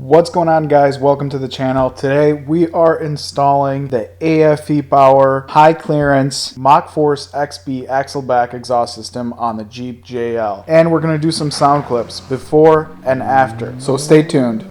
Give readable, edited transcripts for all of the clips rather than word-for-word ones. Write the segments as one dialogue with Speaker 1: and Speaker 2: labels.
Speaker 1: What's going on, guys? Welcome to the channel. Today we are installing the AFE power high clearance MACH Force-Xp axle-back exhaust system on the Jeep JL, and we're going to do some sound clips before and after, so stay tuned.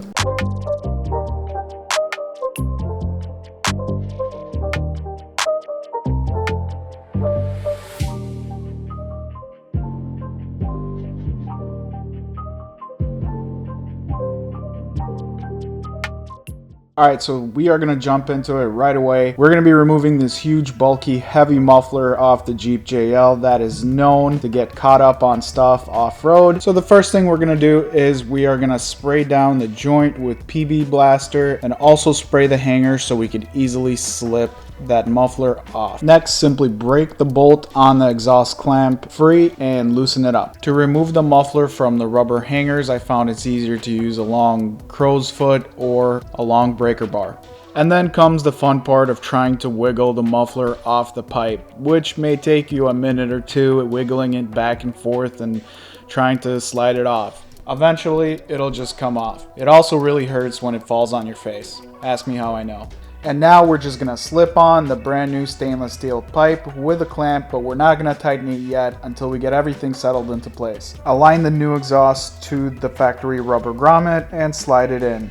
Speaker 1: Alright, so we are going to jump into it right away. We're going to be removing this huge, bulky, heavy muffler off the Jeep JL that is known to get caught up on stuff off-road. So the first thing we're going to do is we are going to spray down the joint with PB Blaster and also spray the hanger so we can easily slip that muffler off. Next, simply break the bolt on the exhaust clamp free and loosen it up. To remove the muffler from the rubber hangers, I found it's easier to use a long crow's foot or a long breaker bar. And then comes the fun part of trying to wiggle the muffler off the pipe, which may take you a minute or two wiggling it back and forth and trying to slide it off. Eventually, it'll just come off. It also really hurts when it falls on your face. Ask me how I know. And now we're just going to slip on the brand new stainless steel pipe with a clamp, but we're not going to tighten it yet until we get everything settled into place. Align the new exhaust to the factory rubber grommet and slide it in.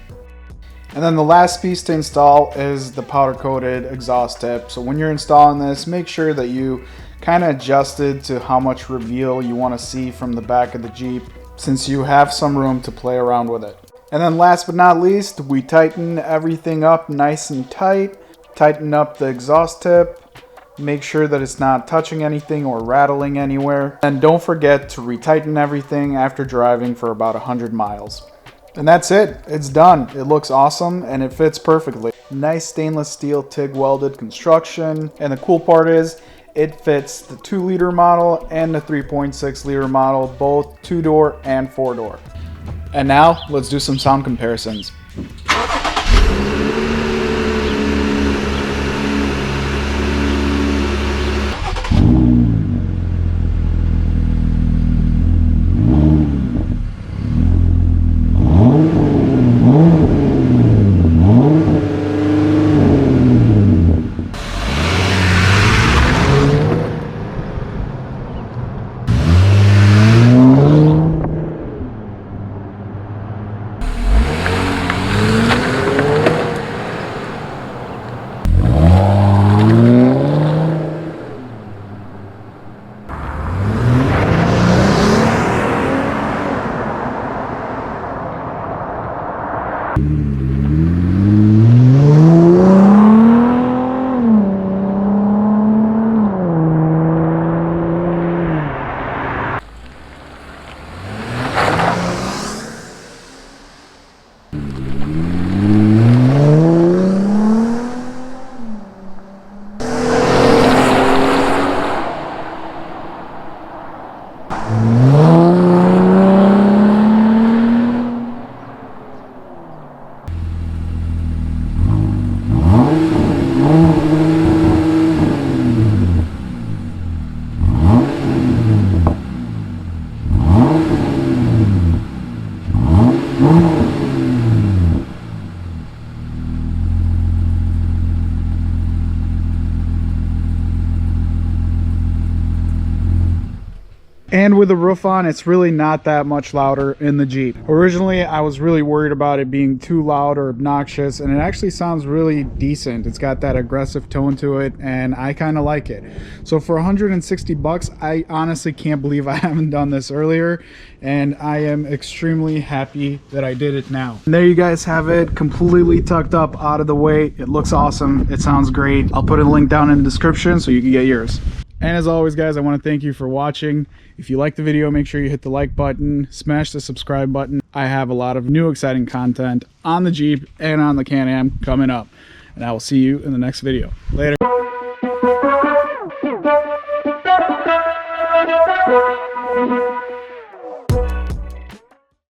Speaker 1: And then the last piece to install is the powder coated exhaust tip. So when you're installing this, make sure that you kind of adjust it to how much reveal you want to see from the back of the Jeep, since you have some room to play around with it. And then last but not least, we tighten everything up nice and tight. Tighten up the exhaust tip. Make sure that it's not touching anything or rattling anywhere. And don't forget to retighten everything after driving for about 100 miles. And that's it. It's done. It looks awesome and it fits perfectly. Nice stainless steel TIG welded construction. And the cool part is it fits the 2-liter model and the 3.6-liter model, both 2-door and 4-door. And now, let's do some sound comparisons. And with the roof on, it's really not that much louder in the Jeep. Originally, I was really worried about it being too loud or obnoxious, and it actually sounds really decent. It's got that aggressive tone to it, and I kind of like it. So for 160 bucks, I honestly can't believe I haven't done this earlier, and I am extremely happy that I did it now. And there you guys have it, completely tucked up, out of the way. It looks awesome. It sounds great. I'll put a link down in the description so you can get yours. And as always, guys, I want to thank you for watching. If you like the video, make sure you hit the like button, smash the subscribe button. I have a lot of new exciting content on the Jeep and on the Can-Am coming up. And I will see you in the next video. Later.